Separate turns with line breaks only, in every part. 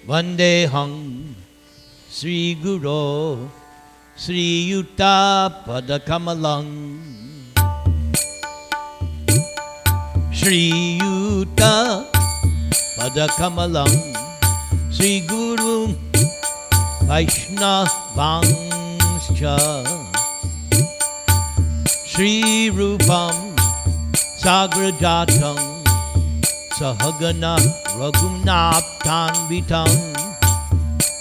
Vandeham Sri Guru Sri Yuta Padakamalang Sri Yuta Padakamalang Sri Guru Vaishnavangscha Sri Rupam Sagrajatam Sahagana Raghunathan Vitam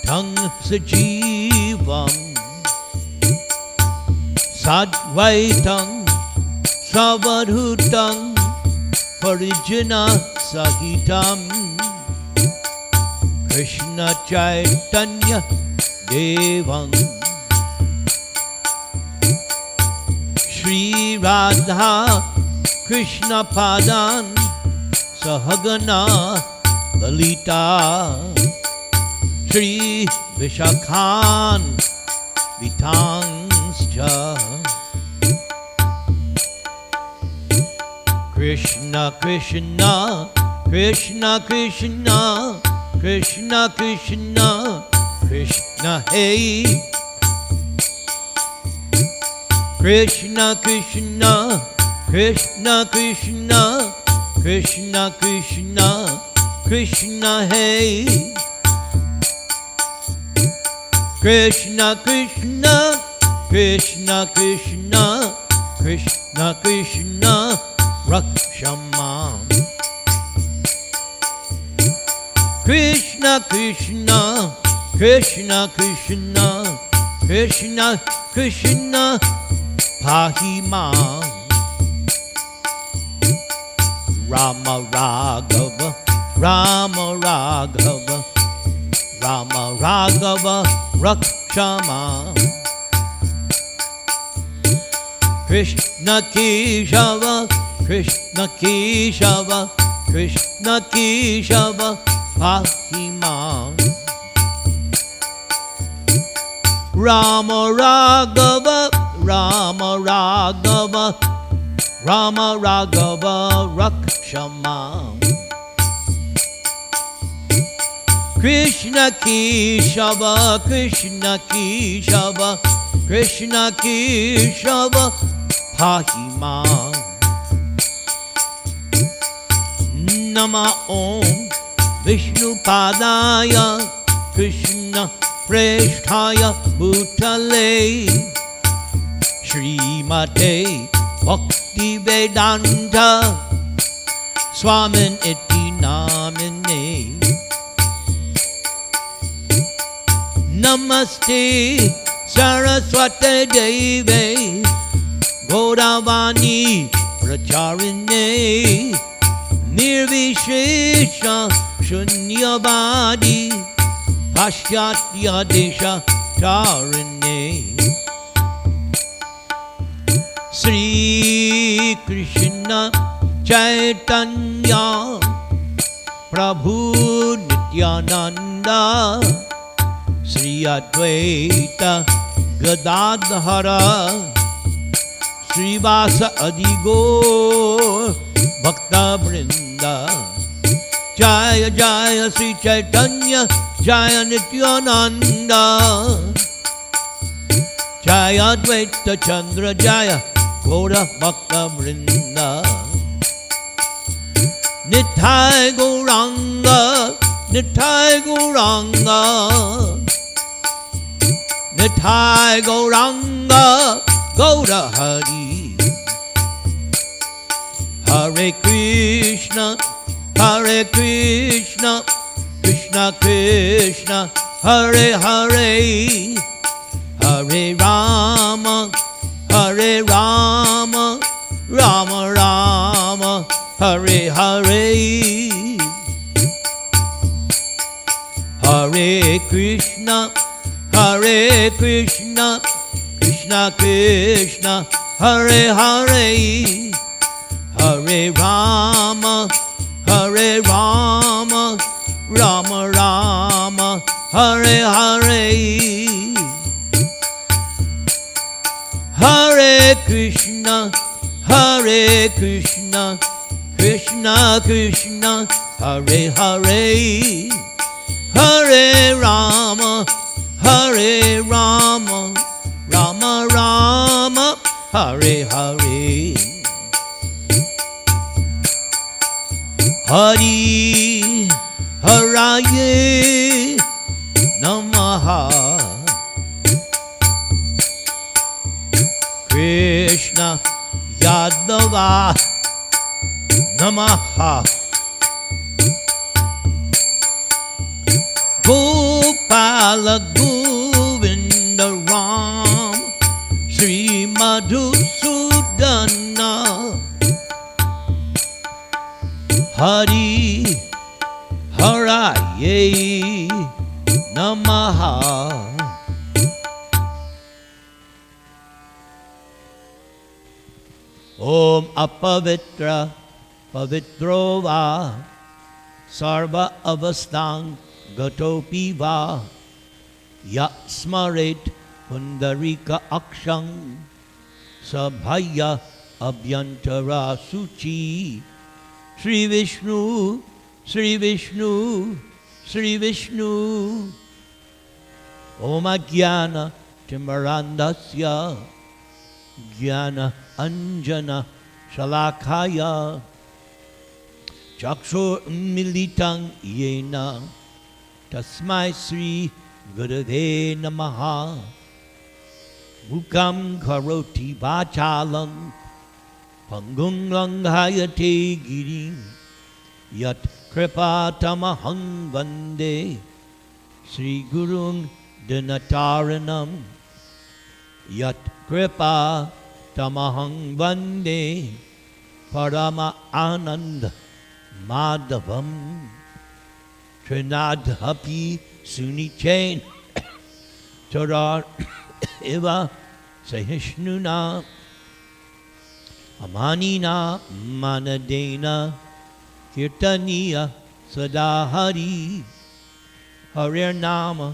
Tang Sajivam Sadvaitam Savadhutam Parijana Sahitam Krishna Chaitanya Devam Shri Radha Krishna Padan Sahagana Lalita Shri Vishakhan Vitangscha Krishna Krishna Krishna Krishna Krishna Krishna Krishna Hey Krishna Krishna Krishna Krishna Krishna Krishna Krishna Hey Krishna Krishna Krishna Krishna Krishna Krishna Rakshama Krishna Krishna Krishna Krishna Krishna Krishna Pahima Rama Raghava Rama Raghava Rama Raghava Rakshama Krishna Keshava Krishna Keshava Krishna Keshava Pahima Rama Raghava Rama Raghava Rama Raghava Rakshama Krishna Keshava Krishna Keshava Krishna Keshava Pahima Nama Om Vishnu Padaya Krishna Presthaya Bhutale Srimate Bhakti Vedanta Swamin Iti Namine Namaste Saraswati Deve Gauravani Pracharine Nirvishesha Shunyavadi Paschatya Desha Tarine Sri Krishna Chaitanya Prabhu Nityananda Sri Advaita Gadadhara Srivasa Adigo Bhakta Vrinda Jaya Jaya Sri Chaitanya Jaya Nityananda Jaya Advaita Chandra Jaya Gaura Bhakta Vrinda Nithai Gauranga Nithai Gauranga Nithai Gauranga Gaura Hari Hare Krishna Hare Krishna Krishna Krishna Hare Hare Hare Rama Hare Rama Rama Rama Hare Hare Hare Krishna Hare Krishna Krishna Krishna Hare Hare Hare Rama Hare Rama Rama Rama Hare Hare Hare Krishna Hare Krishna Krishna Krishna Hare Hare Hare Rama, Hare Rama, Rama Rama, Hare Hare. Hari Haraye Namaha. Krishna Yadava Namaha. Gopala Govinda Ram Sri Madhusudana. Hari Haraye Namaha. Om Apavitra Pavitrova Sarva Avastang Gatopi Va StMoritz Pundarika Akshang Sabhaya Abhyantara Suchi. Sri Vishnu, Sri Vishnu, Sri Vishnu. Om Ajnana Timarandasya Jnana Anjana Shalakaya Chakshur Militang Yena Tasmai Sri Gurave Namaha. Mukam Karoti Vachalam Pangung Langhayate Girim Yat Kripa Tamahang Vande Sri Gurung Dinataranam. Yat Kripa Tamahang Vande Parama Anand Madhavam. Trinadhapi Sunichain Tarar Eva Sahishnuna. Amanina Manadena Kirtaniya Sadahari. Hare Nama,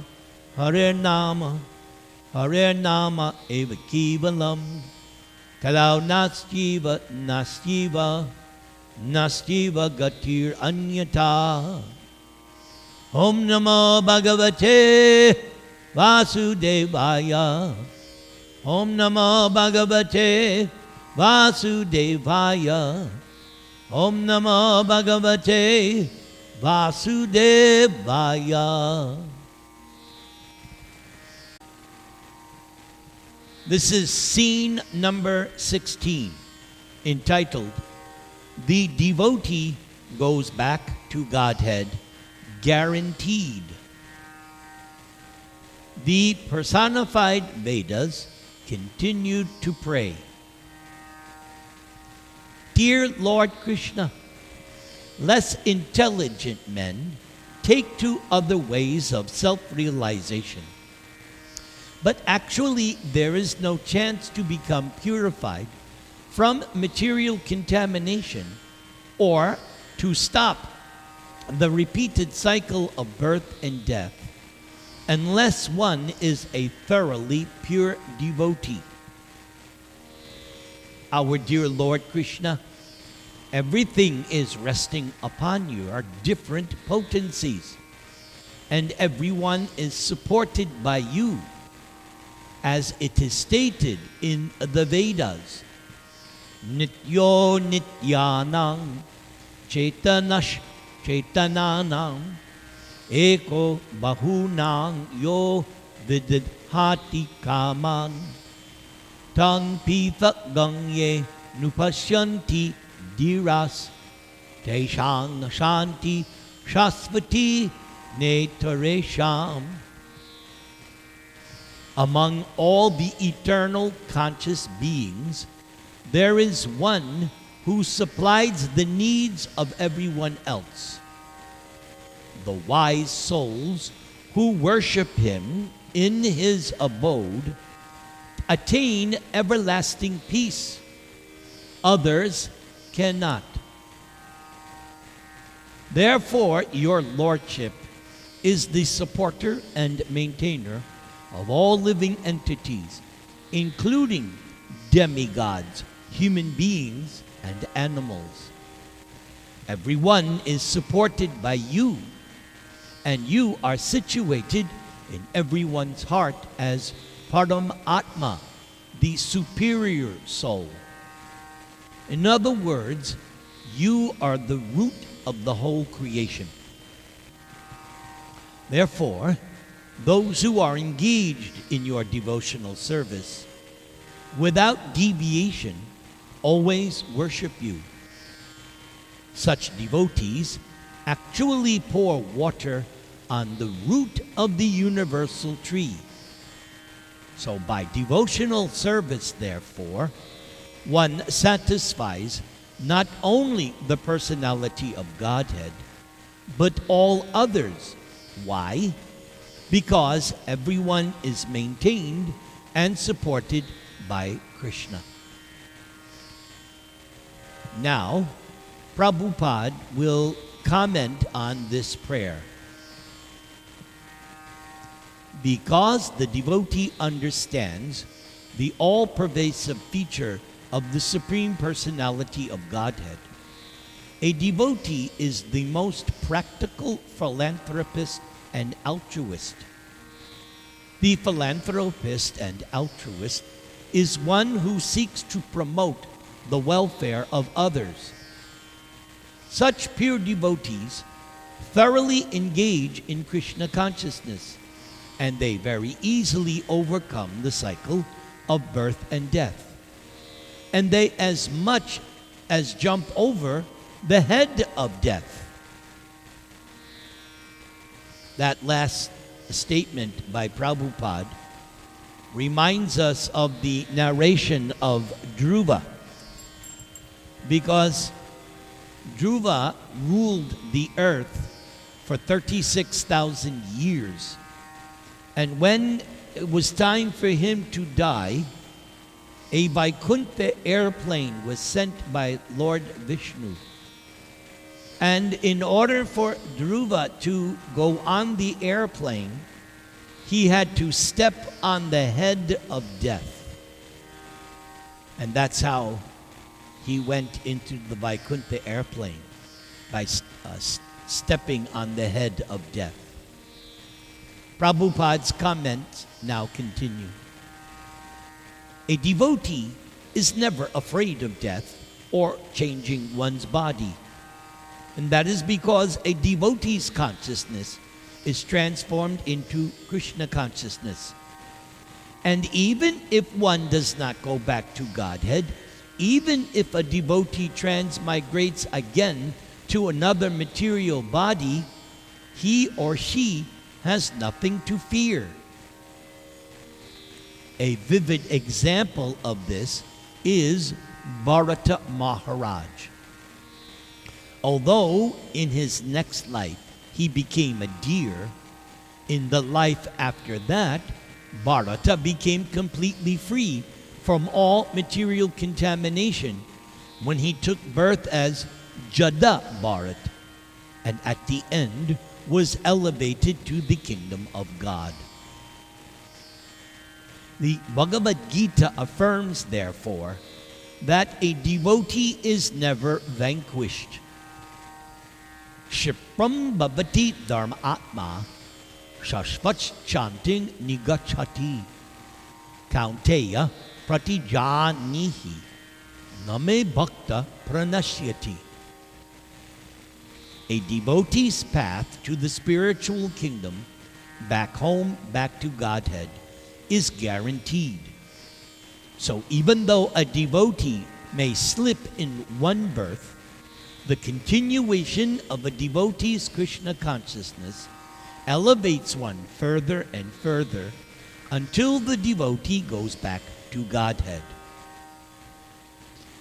Hare Nama, Hare Nama Eva Kivalam. Kalau Nastiva, Nastiva, Nastiva Gatir Anyata. Om Namo Bhagavate Vasudevaya. Om Namo Bhagavate Vasudevaya. Om Namo Bhagavate Vasudevaya. This is scene number 16, entitled The Devotee Goes Back to Godhead, Guaranteed. The personified Vedas continued to pray. Dear Lord Krishna, less intelligent men take to other ways of self-realization. But actually, there is no chance to become purified from material contamination or to stop the repeated cycle of birth and death unless one is a thoroughly pure devotee. Our dear Lord Krishna, everything is resting upon your different potencies, and everyone is supported by you, as it is stated in the Vedas. Nityo nityanang chetanash chetananam eko bahunang yo vididhati kaman tang pitha gangye nupashyanti diras teshang shanti shasvati netaresham. Among all the eternal conscious beings, there is one who supplies the needs of everyone else. The wise souls who worship him in his abode attain everlasting peace. Others cannot. Therefore, your Lordship is the supporter and maintainer of all living entities, including demigods, human beings, and animals. Everyone is supported by you, and you are situated in everyone's heart as Param Atma, the superior soul. In other words, you are the root of the whole creation. Therefore, those who are engaged in your devotional service, without deviation, always worship you. Such devotees actually pour water on the root of the universal tree. So by devotional service, therefore, one satisfies not only the personality of Godhead, but all others. Why? Because everyone is maintained and supported by Krishna. Now, Prabhupada will comment on this prayer. Because the devotee understands the all-pervasive feature of the Supreme Personality of Godhead, a devotee is the most practical philanthropist and altruist. The philanthropist and altruist is one who seeks to promote the welfare of others. Such pure devotees thoroughly engage in Krishna consciousness, and they very easily overcome the cycle of birth and death. And they as much as jump over the head of death. That last statement by Prabhupada reminds us of the narration of Dhruva, because Dhruva ruled the earth for 36,000 years. And when it was time for him to die, a Vaikuntha airplane was sent by Lord Vishnu. And in order for Dhruva to go on the airplane, he had to step on the head of death. And that's how he went into the Vaikuntha airplane, by stepping on the head of death. Prabhupada's comments now continue. A devotee is never afraid of death or changing one's body. And that is because a devotee's consciousness is transformed into Krishna consciousness. And even if one does not go back to Godhead, even if a devotee transmigrates again to another material body, he or she has nothing to fear. A vivid example of this is Bharata Maharaj. Although in his next life he became a deer, in the life after that, Bharata became completely free from all material contamination when he took birth as Jada Bharat, and at the end was elevated to the kingdom of God. The Bhagavad Gita affirms, therefore, that a devotee is never vanquished. Shipram bhavati dharma atma shashvach chanting nigachati kaunteya pratijanihi name bhakta pranashyati. A devotee's path to the spiritual kingdom, back home, back to Godhead, is guaranteed. So even though a devotee may slip in one birth, the continuation of a devotee's Krishna consciousness elevates one further and further until the devotee goes back to Godhead.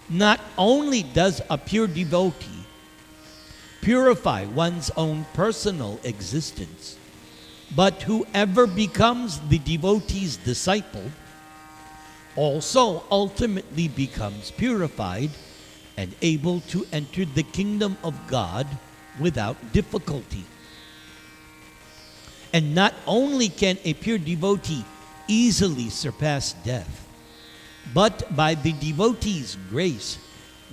Not only does a pure devotee purify one's own personal existence, but whoever becomes the devotee's disciple also ultimately becomes purified and able to enter the kingdom of God without difficulty. And not only can a pure devotee easily surpass death, but by the devotee's grace,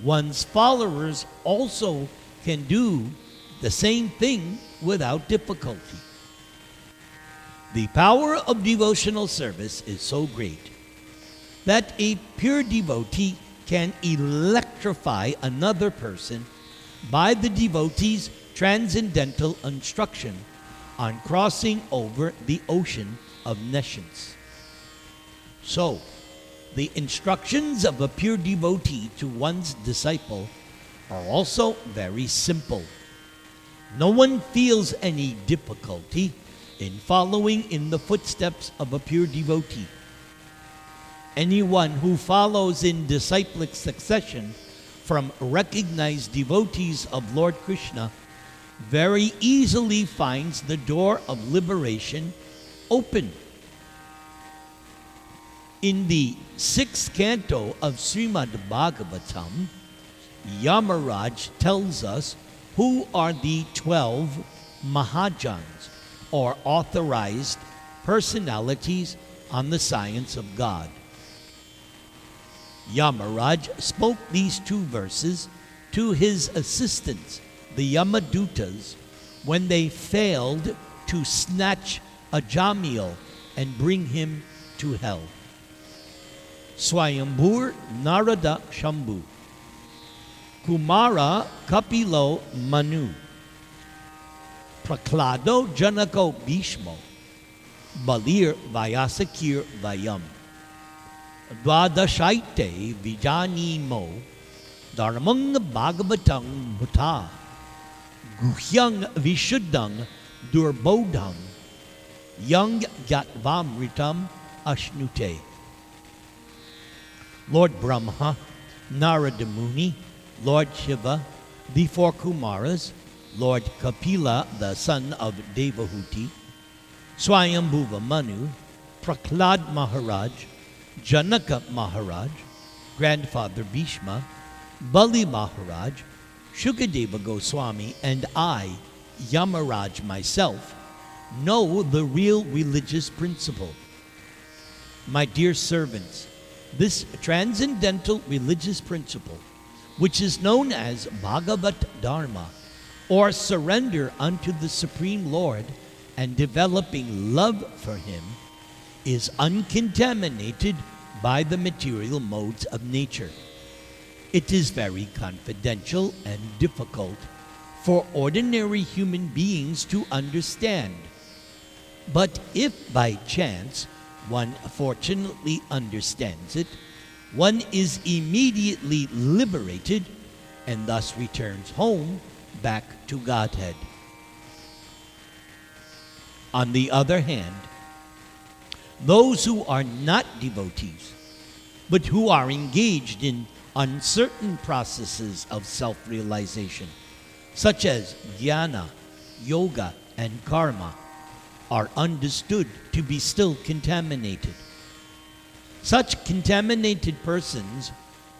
one's followers also can do the same thing without difficulty. The power of devotional service is so great that a pure devotee can electrify another person by the devotee's transcendental instruction on crossing over the ocean of nescience. So, the instructions of a pure devotee to one's disciple are also very simple. No one feels any difficulty in following in the footsteps of a pure devotee. Anyone who follows in disciplic succession from recognized devotees of Lord Krishna very easily finds the door of liberation open. In the 6th canto of Srimad Bhagavatam, Yamaraj tells us who are the 12 Mahajans, or authorized personalities on the science of God. Yamaraj spoke these 2 verses to his assistants, the Yamadutas, when they failed to snatch Ajamil and bring him to hell. Swayambhur Narada Shambhu, Kumara Kapilo Manu, Praklado Janako Bhishmo, Balir Vyasakir Vayam, Dvadashaite Vijanimo, Dharmang Bhagavatang Bhuta, Guhyang Vishuddhang Durbodhang, Yang Yatvamritam Ashnute. Lord Brahma, Narada Muni, Lord Shiva, the 4 Kumaras, Lord Kapila, the son of Devahuti, Swayambhuva Manu, Prahlad Maharaj, Janaka Maharaj, Grandfather Bhishma, Bali Maharaj, Shukadeva Goswami, and I, Yamaraj myself, know the real religious principle. My dear servants, this transcendental religious principle, which is known as Bhagavat Dharma, or surrender unto the Supreme Lord and developing love for Him, is uncontaminated by the material modes of nature. It is very confidential and difficult for ordinary human beings to understand. But if by chance one fortunately understands it, one is immediately liberated and thus returns home back to Godhead. On the other hand, those who are not devotees, but who are engaged in uncertain processes of self-realization, such as jnana, yoga, and karma, are understood to be still contaminated. Such contaminated persons,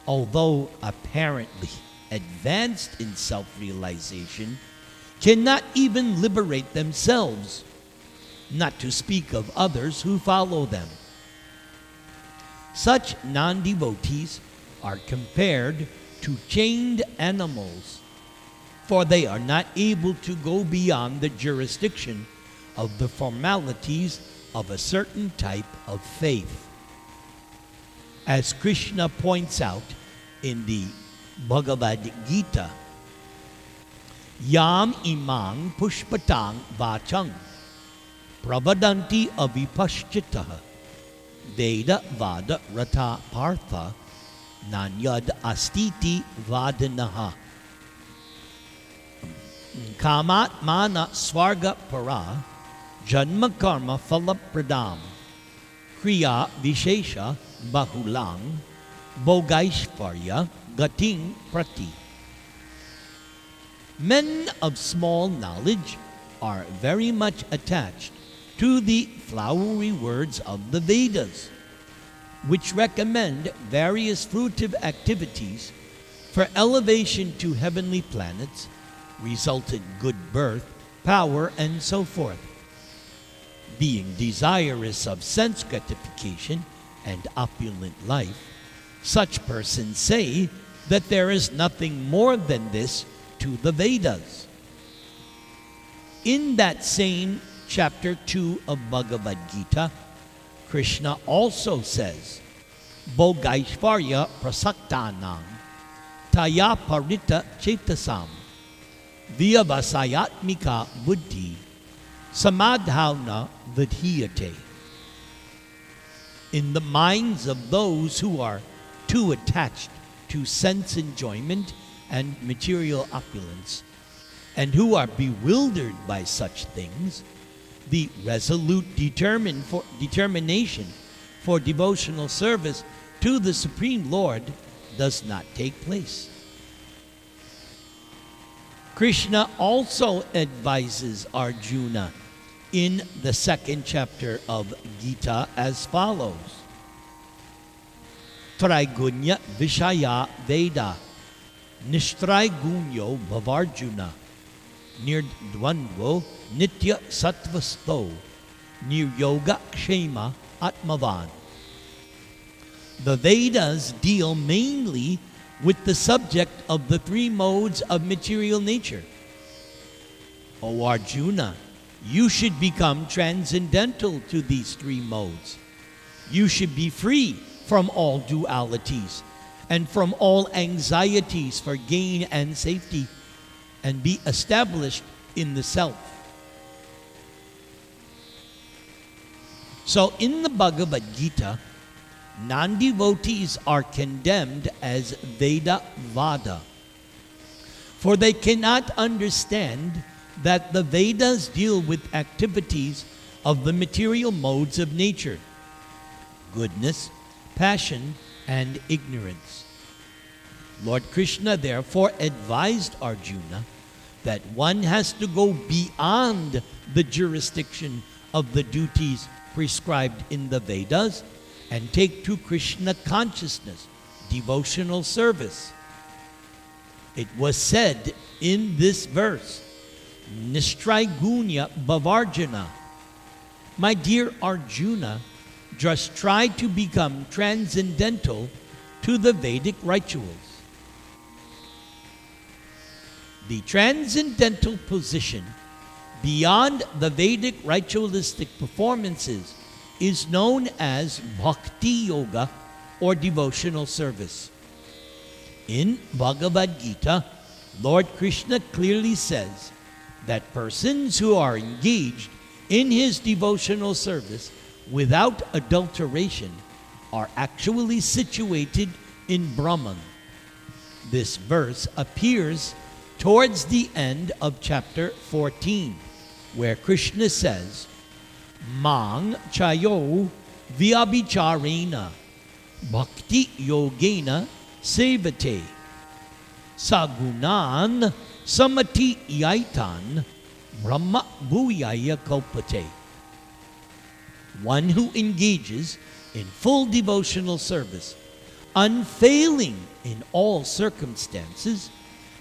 although apparently advanced in self-realization, cannot even liberate themselves, not to speak of others who follow them. Such non-devotees are compared to chained animals, for they are not able to go beyond the jurisdiction of the formalities of a certain type of faith. As Krishna points out in the Bhagavad Gita, Yam imang pushpatang vachang pravadanti avipashchitaha Veda vada rata partha nanyad astiti vadanaha kamat mana swarga para janma karma falapradam kriya vishesha bahulang bogaishvarya gating prati. Men of small knowledge are very much attached to the flowery words of the Vedas, which recommend various fruitive activities for elevation to heavenly planets, resultant good birth, power, and so forth. Being desirous of sense gratification and opulent life, such persons say that there is nothing more than this to the Vedas. In that same chapter 2 of Bhagavad Gita, Krishna also says, Bhogaishvarya prasaktanang taya parita chetasam vyavasayatmika buddhi samadhavna vidhiyate. In the minds of those who are too attached to sense enjoyment and material opulence, and who are bewildered by such things, the resolute determination for devotional service to the Supreme Lord does not take place. Krishna also advises Arjuna in the second chapter of Gita as follows. Traigunya Vishaya Veda Nishtraigunyo Bhavarjuna Nirdvandvo Nitya Sattvasto Niryoga Kshema Atmavan. The Vedas deal mainly with the subject of the three modes of material nature. O Arjuna, you should become transcendental to these three modes. You should be free from all dualities and from all anxieties for gain and safety, and be established in the self. So in the Bhagavad Gita, non-devotees are condemned as Veda-vada, for they cannot understand that the Vedas deal with activities of the material modes of nature: goodness, passion, and ignorance. Lord Krishna therefore advised Arjuna that one has to go beyond the jurisdiction of the duties prescribed in the Vedas and take to Krishna consciousness, devotional service. It was said in this verse, Nishtraigunya Bhavarjuna. My dear Arjuna, just try to become transcendental to the Vedic rituals. The transcendental position beyond the Vedic ritualistic performances is known as Bhakti Yoga or devotional service. In Bhagavad Gita, Lord Krishna clearly says that persons who are engaged in his devotional service without adulteration are actually situated in Brahman. This verse appears towards the end of chapter 14, where Krishna says, Mang chayo vyabhicharena bhakti yogena sevate sagunan samati yaitan brahma bhuyaya kalpate. One who engages in full devotional service, unfailing in all circumstances,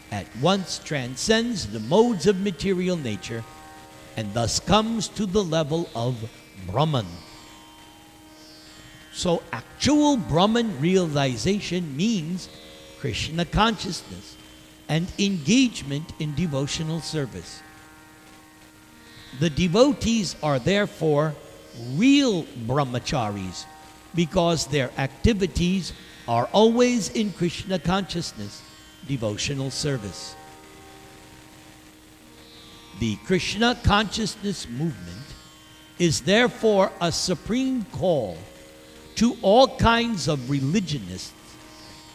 at once transcends the modes of material nature and thus comes to the level of Brahman. So actual Brahman realization means Krishna consciousness and engagement in devotional service. The devotees are therefore real brahmacharis because their activities are always in Krishna consciousness, devotional service. The Krishna consciousness movement is therefore a supreme call to all kinds of religionists,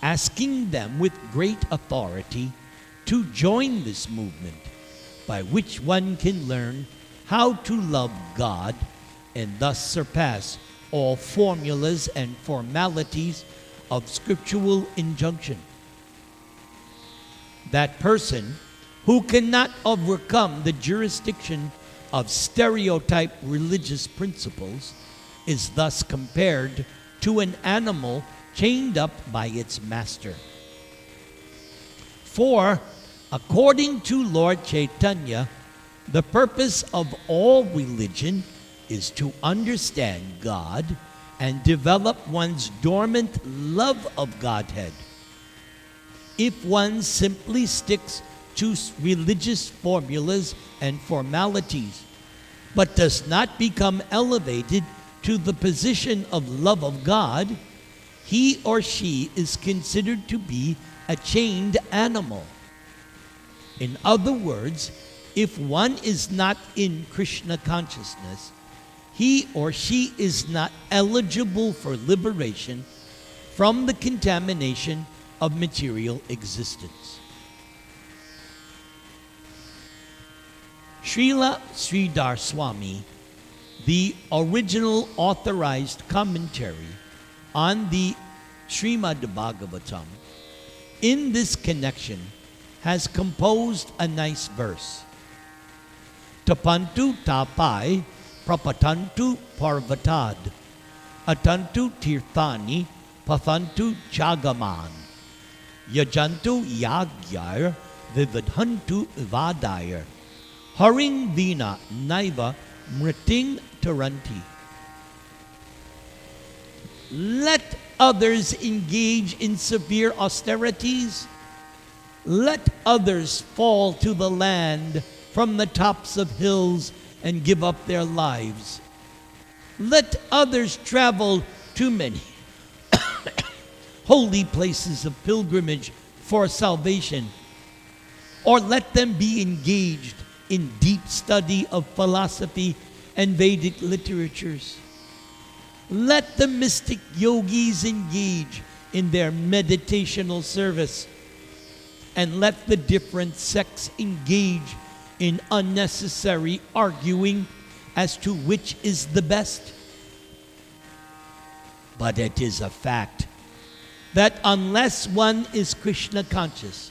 asking them with great authority to join this movement, by which one can learn how to love God and thus surpass all formulas and formalities of scriptural injunction. That person who cannot overcome the jurisdiction of stereotyped religious principles is thus compared to an animal chained up by its master. For, according to Lord Chaitanya, the purpose of all religion is to understand God and develop one's dormant love of Godhead. If one simply sticks to religious formulas and formalities, but does not become elevated to the position of love of God, he or she is considered to be a chained animal. In other words, if one is not in Krishna consciousness, he or she is not eligible for liberation from the contamination of material existence. Srila Sridhar Swami, the original authorized commentary on the Srimad Bhagavatam, in this connection has composed a nice verse. Tapantu tapai prapatantu parvatad atantu tirthani pathantu chagaman yajantu yagyar vividhantu vadayar haring vina naiva mriting taranti. Let others engage in severe austerities. Let others fall to the land from the tops of hills and give up their lives. Let others travel to many holy places of pilgrimage for salvation, or let them be engaged in deep study of philosophy and Vedic literatures. Let the mystic yogis engage in their meditational service, and let the different sects engage in unnecessary arguing as to which is the best. But it is a fact that unless one is Krishna conscious,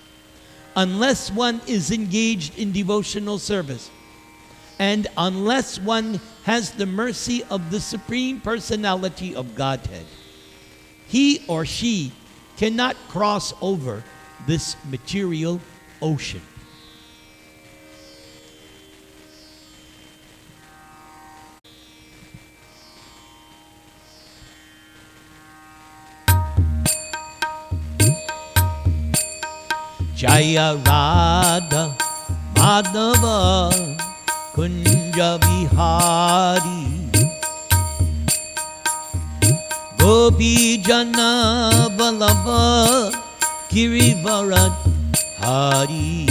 unless one is engaged in devotional service, and unless one has the mercy of the Supreme Personality of Godhead, he or she cannot cross over this material ocean. Jaya Radha Madhava Kunja Vihari Gopi Jana Vallabha Girivarat Hari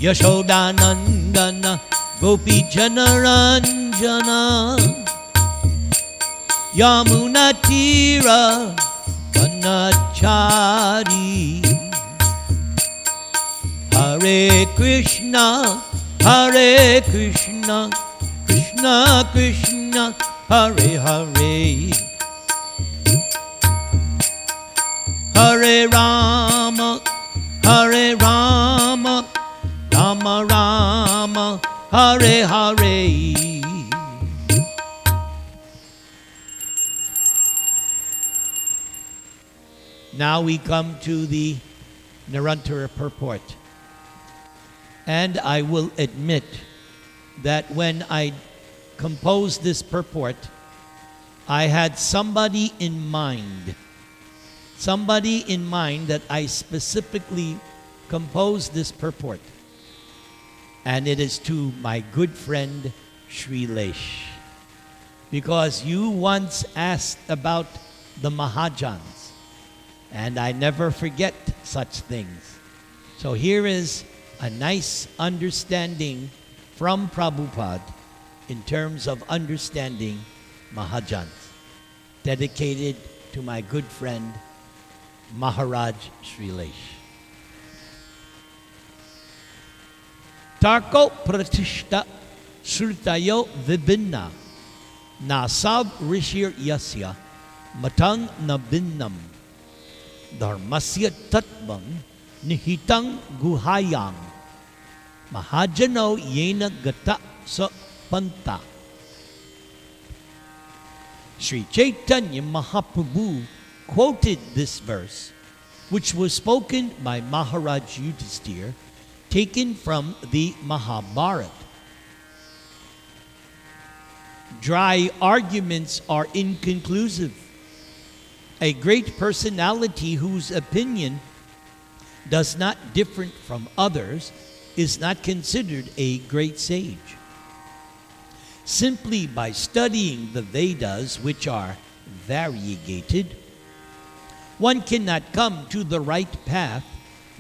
Yashodanandana Gopi Janaranjana Yamuna Tira Vanachari Hare Krishna, Hare Krishna, Krishna Krishna, Hare Hare, Hare Rama, Hare Rama, Rama Rama, Hare Hare. Now we come to the Nirantara purport. And I will admit that when I composed this purport, I had somebody in mind that I specifically composed this purport. And it is to my good friend Shrilesh. Because you once asked about the Mahajans, and I never forget such things. So here is a nice understanding from Prabhupada in terms of understanding Mahajans, dedicated to my good friend Maharaj Shrilesh. Tarko pratishta shrutayo vibhinna nasav rishir yasya matang nabinnam dharmasya tattvam nihitang guhayang mahajano yena gata sa panta. Sri Chaitanya Mahaprabhu quoted this verse, which was spoken by Maharaj Yudhisthira, taken from the Mahabharata. Dry arguments are inconclusive. A great personality whose opinion does not differ from others is not considered a great sage. Simply by studying the Vedas, which are variegated, one cannot come to the right path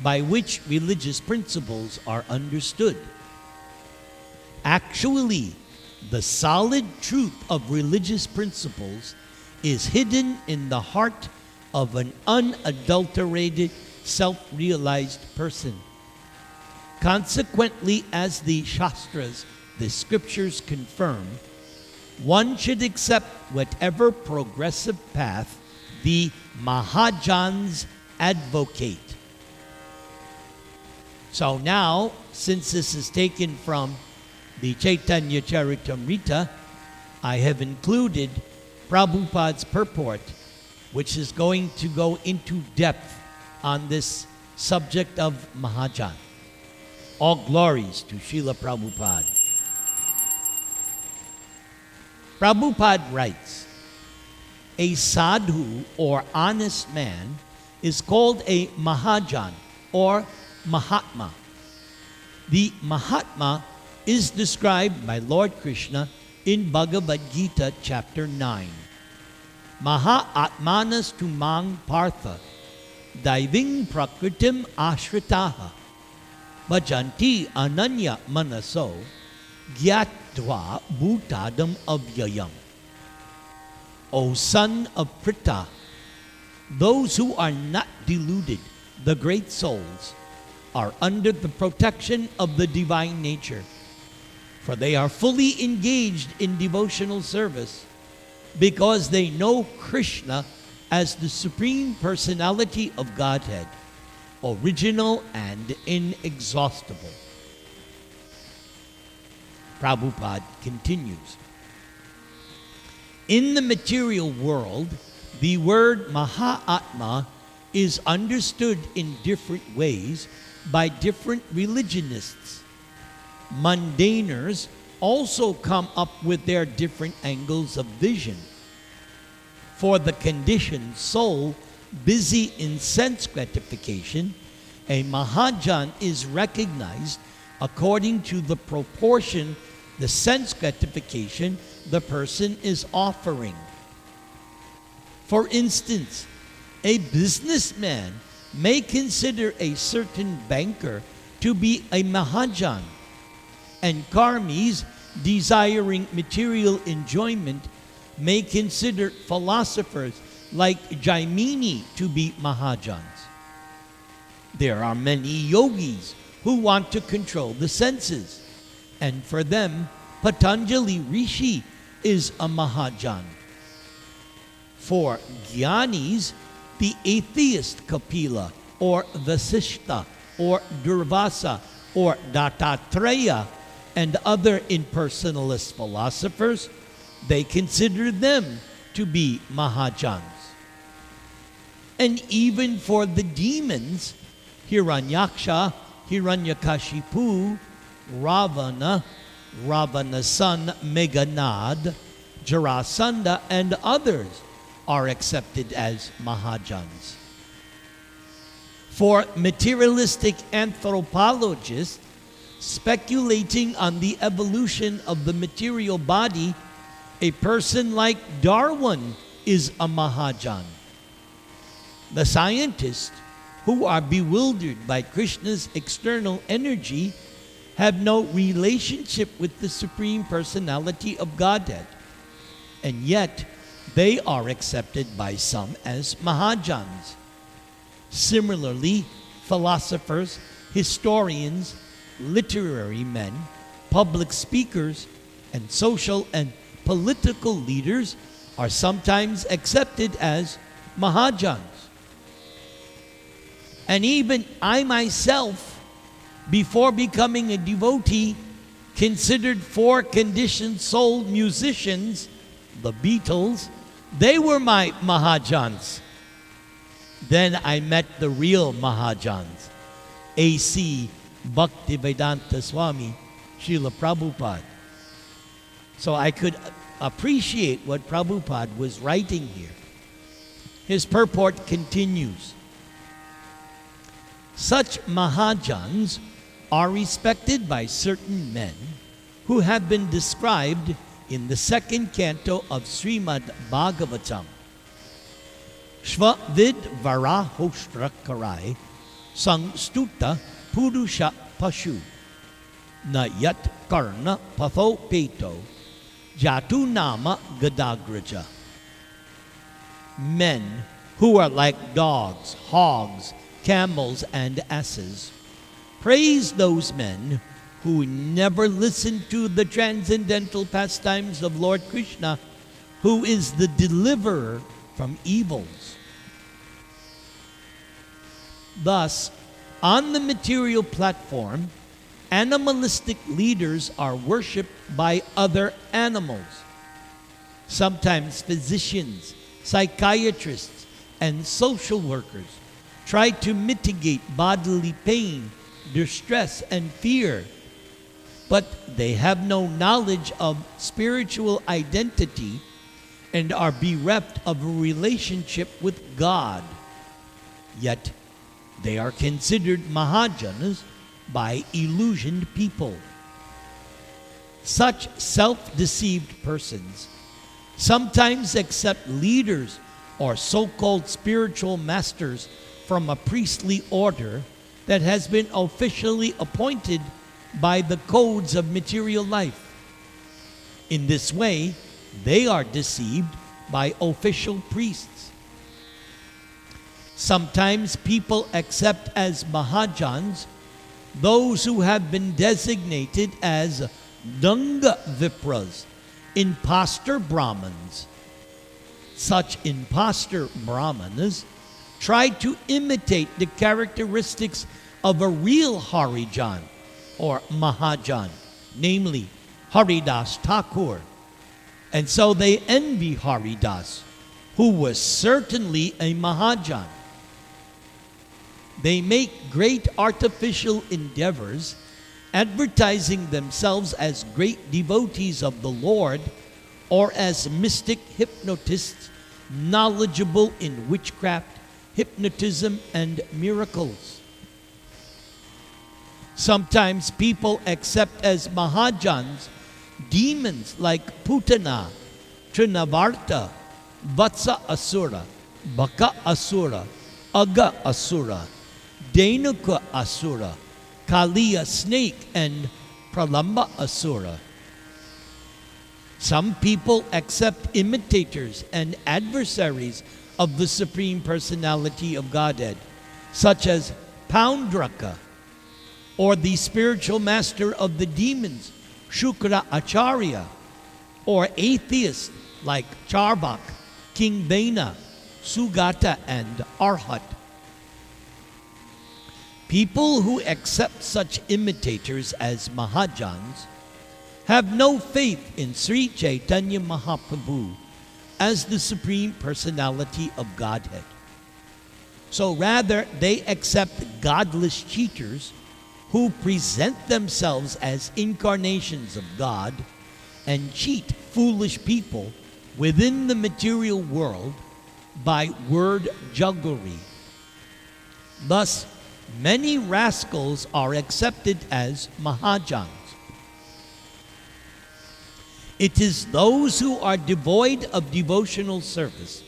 by which religious principles are understood. Actually, the solid truth of religious principles is hidden in the heart of an unadulterated, self-realized person. Consequently, as the Shastras, the scriptures confirm, one should accept whatever progressive path the Mahajans advocate. So now, since this is taken from the Chaitanya Charitamrita, I have included Prabhupada's purport, which is going to go into depth on this subject of Mahajan. All glories to Srila Prabhupada. Prabhupada writes, a sadhu or honest man is called a Mahajan or Mahatma. The Mahatma is described by Lord Krishna in Bhagavad Gita chapter 9. Maha Atmanas tumang partha daiving prakritim ashritaha bhajanti ananya manaso gyatva bhutadam avyayam. O son of Pritha, those who are not deluded, the great souls, are under the protection of the divine nature, for they are fully engaged in devotional service because they know Krishna as the Supreme Personality of Godhead, original and inexhaustible. Prabhupada continues. In the material world, the word Mahatma is understood in different ways by different religionists. Mundaners also come up with their different angles of vision. For the conditioned soul busy in sense gratification, a Mahajan is recognized according to the proportion the sense gratification the person is offering. For instance, a businessman may consider a certain banker to be a Mahajan, and karmis desiring material enjoyment may consider philosophers like Jaimini to be Mahajans. There are many yogis who want to control the senses, and for them, Patanjali Rishi is a Mahajan. For Gyanis, the atheist Kapila, or Vasishta, or Durvasa, or Dattatreya, and other impersonalist philosophers, they consider them to be Mahajans. And even for the demons, Hiranyaksha, Hiranyakashipu, Ravana, Ravana's son Meghanad, Jarasandha, and others are accepted as Mahajans. For materialistic anthropologists, speculating on the evolution of the material body, a person like Darwin is a Mahajan. The scientists, who are bewildered by Krishna's external energy, have no relationship with the Supreme Personality of Godhead, and yet they are accepted by some as Mahajans. Similarly, philosophers, historians, literary men, public speakers, and social and political leaders are sometimes accepted as Mahajans. And even I myself, before becoming a devotee, considered four conditioned soul musicians, the Beatles, they were my Mahajans. Then I met the real Mahajans, A.C. Bhaktivedanta Swami, Srila Prabhupada. So I could appreciate what Prabhupada was writing here. His purport continues. Such Mahajans are respected by certain men who have been described in the second canto of Srimad Bhagavatam. Shvavid Varahoshtrakarai Sangstuta Purusha Pashu Na Yat Karna Patho Peto Jatu Nama Gadagraja. Men who are like dogs, hogs, camels, and asses praise those men who never listen to the transcendental pastimes of Lord Krishna, who is the deliverer from evils. Thus, on the material platform, animalistic leaders are worshipped by other animals. Sometimes physicians, psychiatrists, and social workers try to mitigate bodily pain, distress, and fear, but they have no knowledge of spiritual identity and are bereft of a relationship with God. Yet, they are considered Mahajanas by illusioned people. Such self-deceived persons sometimes accept leaders or so-called spiritual masters from a priestly order that has been officially appointed by the codes of material life. In this way, they are deceived by official priests. Sometimes people accept as Mahajans those who have been designated as Danga Vipras, impostor Brahmins. Such impostor Brahmanas try to imitate the characteristics of a real Harijan or Mahajan, namely Haridas Thakur. And so they envy Haridas, who was certainly a Mahajan. They make great artificial endeavors, advertising themselves as great devotees of the Lord or as mystic hypnotists knowledgeable in witchcraft, hypnotism, and miracles. Sometimes people accept as Mahajans demons like Putana, Trinavarta, Vatsa Asura, Baka Asura, Aga Asura, Denuka Asura, Kaliya Snake, and Pralamba Asura. Some people accept imitators and adversaries of the Supreme Personality of Godhead, such as Poundraka, or the spiritual master of the demons, Shukra Acharya, or atheists like Charvak, King Vena, Sugata, and Arhat. People who accept such imitators as Mahajans have no faith in Sri Chaitanya Mahaprabhu as the Supreme Personality of Godhead. So rather, they accept godless cheaters who present themselves as incarnations of God and cheat foolish people within the material world by word jugglery. Thus, many rascals are accepted as Mahajans. It is those who are devoid of devotional service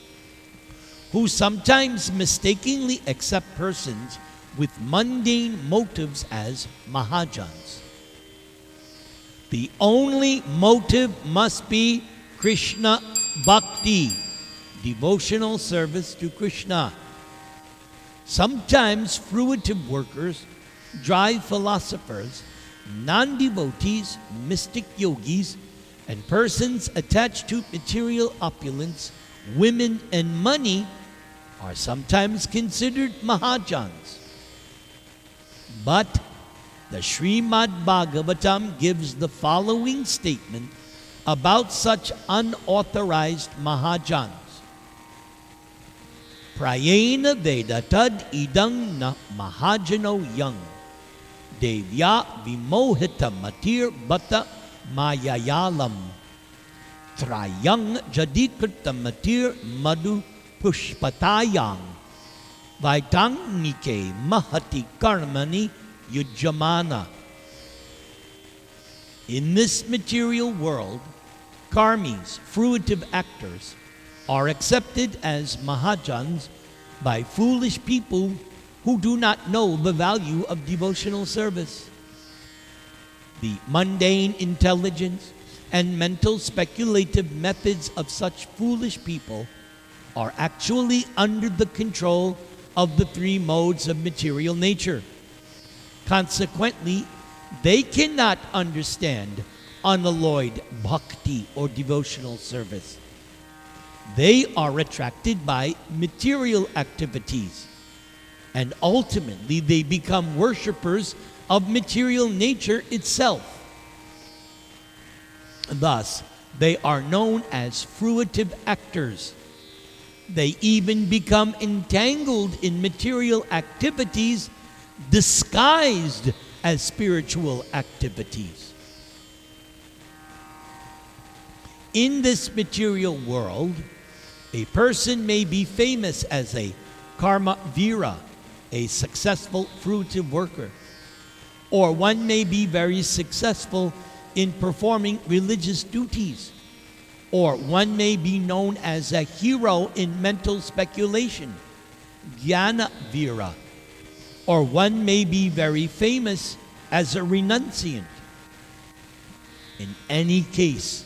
who sometimes mistakenly accept persons with mundane motives as Mahajans. The only motive must be Krishna Bhakti, devotional service to Krishna. Sometimes fruitive workers, dry philosophers, non-devotees, mystic yogis, and persons attached to material opulence, women, and money are sometimes considered Mahajans. But the Srimad Bhagavatam gives the following statement about such unauthorized Mahajans. Prayena Vedatad idang na Mahajano yang Devya vimohita matir bata mayayalam Trayang jadikrita matir madu pushpatayang Vaitangnike mahati karmani yujamana. In this material world, karmis, fruitive actors, are accepted as mahajans by foolish people who do not know the value of devotional service. The mundane intelligence and mental speculative methods of such foolish people are actually under the control of the three modes of material nature. Consequently, they cannot understand unalloyed bhakti or devotional service. They are attracted by material activities, and ultimately they become worshippers of material nature itself. Thus, they are known as fruitive actors. They even become entangled in material activities disguised as spiritual activities. In this material world, a person may be famous as a karma vira, a successful fruitive worker, or one may be very successful in performing religious duties, or one may be known as a hero in mental speculation, jnana vira, or one may be very famous as a renunciant. In any case,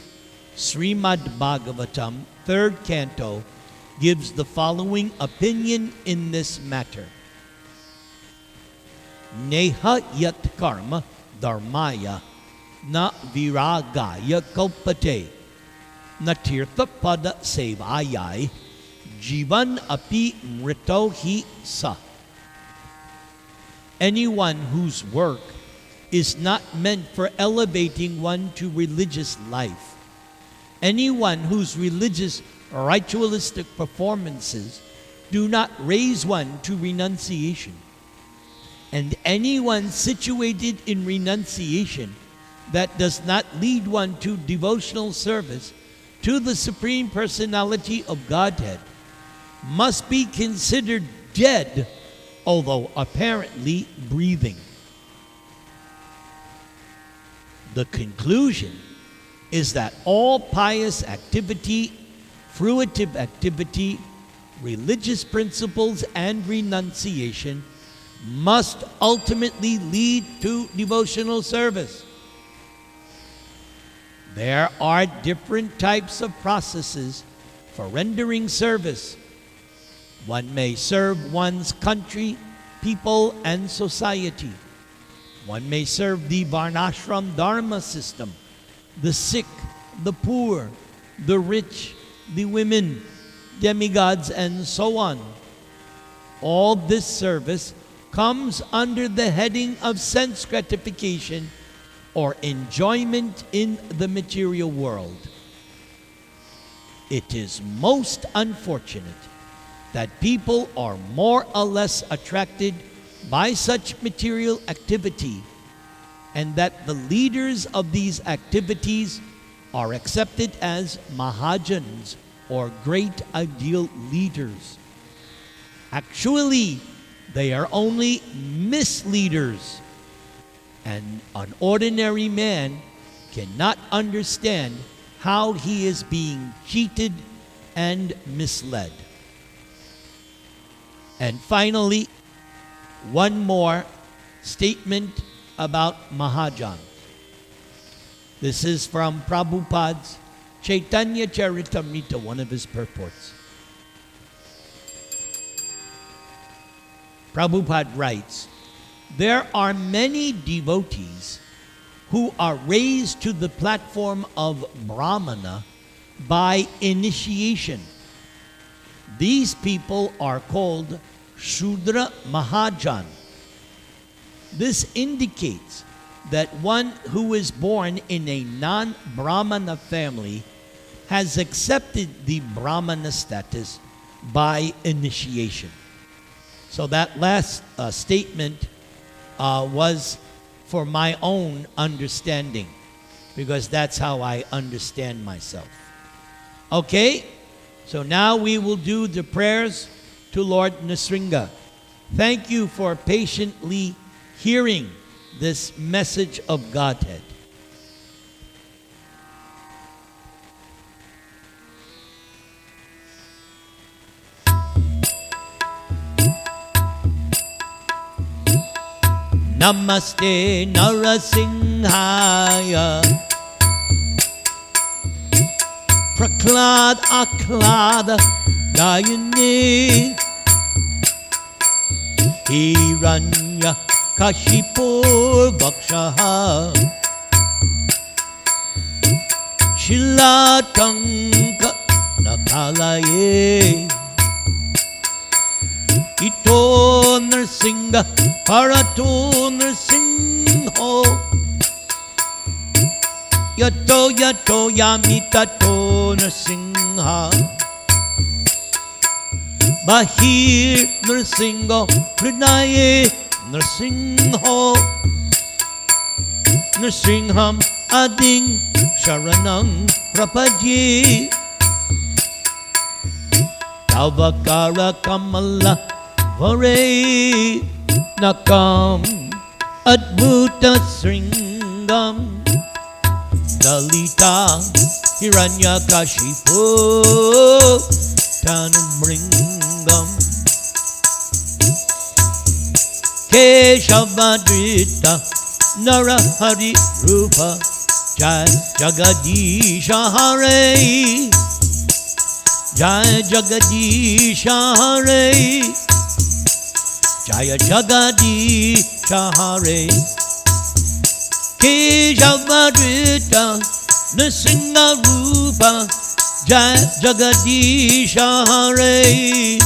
Srimad Bhagavatam, 3rd Canto, gives the following opinion in this matter. Neha yat karma dharmaya na viragaya kalpate na tirtha pada sevayai jivan api mrito hi sa. Anyone whose work is not meant for elevating one to religious life, anyone whose religious or ritualistic performances do not raise one to renunciation, and anyone situated in renunciation that does not lead one to devotional service to the Supreme Personality of Godhead must be considered dead, although apparently breathing. The conclusion is that all pious activity, fruitive activity, religious principles, and renunciation must ultimately lead to devotional service. There are different types of processes for rendering service. One may serve one's country, people, and society. One may serve the Varnashram Dharma system, the sick, the poor, the rich, the women, demigods, and so on. All this service comes under the heading of sense gratification or enjoyment in the material world. It is most unfortunate that people are more or less attracted by such material activity, and that the leaders of these activities are accepted as mahajans or great ideal leaders. Actually, they are only misleaders, and an ordinary man cannot understand how he is being cheated and misled. And finally, one more statement about Mahajan. This is from Prabhupada's Chaitanya Charitamrita, one of his purports. Prabhupada writes, there are many devotees who are raised to the platform of Brahmana by initiation. These people are called Shudra Mahajan. This indicates that one who is born in a non-Brahmana family has accepted the Brahmana status by initiation. So that last statement was for my own understanding, because that's how I understand myself. Okay, so now we will do the prayers to Lord Nrsinga. Thank you for patiently hearing this message of Godhead. Namaste Narasimhaya Praklad Aklada Dayane Hiranya Kashipur Vakshaha Shilatanka Nakalaye Ito Nrsinga Parato Nrsinho Yato Yato Yamitato Nrsingha Bahir Nrsingo Prinaye Nrsingho Nrsingham Ading Sharanang Prapadye Tavakara Kamala Vare Nakam Adbhuta Sringam Dalita Hiranyakashipu Tanumringam Keshavadrita Narahari Rupa Jai Jagadisha Hare Jai Jagadisha Hare Jaya Jagadisha Hare Keshavadrita Nrsinga Rupa Jai Jagadisha Hare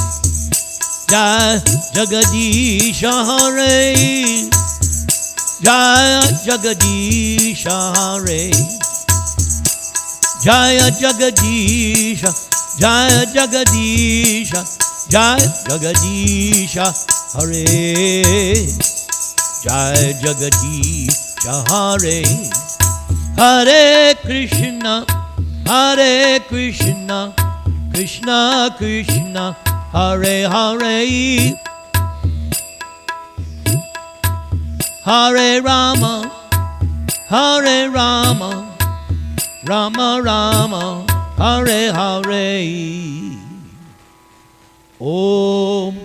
Jai Jagadisha Hare Jaya Jagadisha Hare Jaya Jagadisha Jaya Jagadisha Jaya Jagadisha Hare Jaya Jagadisha Hare Hare Krishna Krishna Krishna Hare Hare Hare Rama Rama Rama Hare Hare Om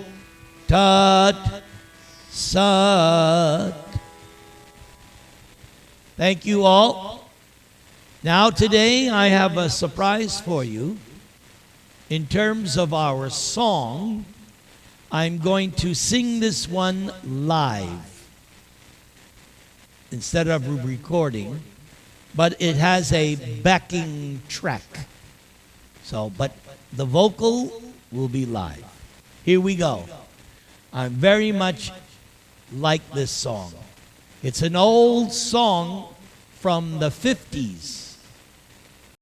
Tat Sat. Thank you all. Now today I have a surprise for you. In terms of our song, I'm going to sing this one live instead of recording, but it has a backing track. But the vocal will be live. Here we go. I very much like this song. It's an old song from the 50s.